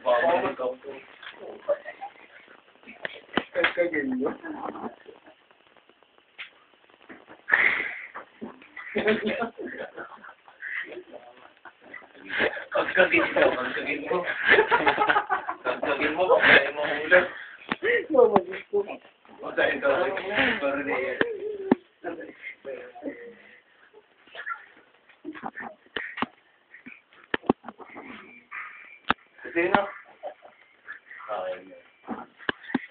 Pabalik ako. Kagano. Pagkagin mo. Pagkagin mo, pagkain mo ulit. Mamagin ko. Pagkain ka ulit. Pero di yan. Sino? Okay.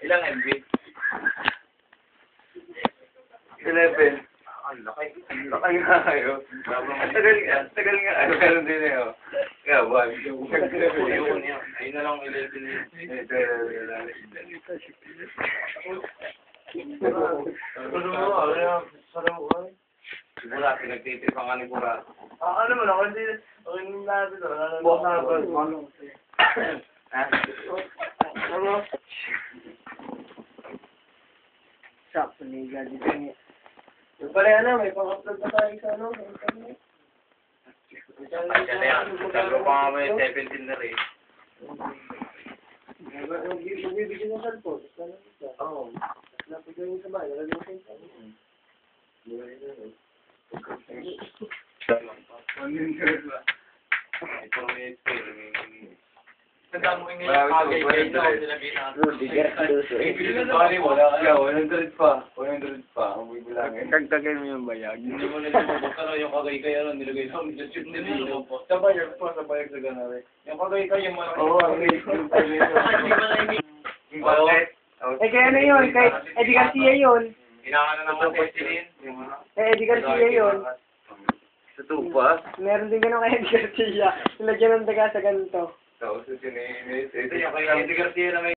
Ilang MB? 11. Ang laki. Ang laki nga kayo. Tagal nga. Ano meron din eh. Kaya, 1. Yun yan. Ayun na lang 11 yun. Ano mo? Ano yan? Sarang mo ka? Sigura, pinagtitripan ka ni Pura. Ano mo na? Hindi. Okay natin ito. Bukas na ba? Ano? Sakto ni Gadi niya. Yung pala yan may pang-upload na tayo sa ano. Pasya na yan. Sabi ko pa nga may 17 na rin. Magbibigyan ng cellphone. Oo. Napigyan yung sa bahay. Nalagyan yung cellphone. Tanda mo yung kagay kayo daw, sinabi natin. Wala 100 pa. 100 pa. Ang bibilangin. Kagtagay mo yung bayag. Hindi mo na sumubok ka yung kagay kayo nilagay namin sa chip nila. Sa bayag po, sa bayag sa ganari. Yung kagay kayo yung malaki. Oo, eh, kaya ano yun? Kay Eddie Garcia yun. Kailangan na naman testilin. Eddie Garcia yun. Sa tupa? Meron din ganun kay Eddie Garcia. Nilagyan ng daga sa ganito. Tapos sinininis. Ito yung kay Eddie Garcia na may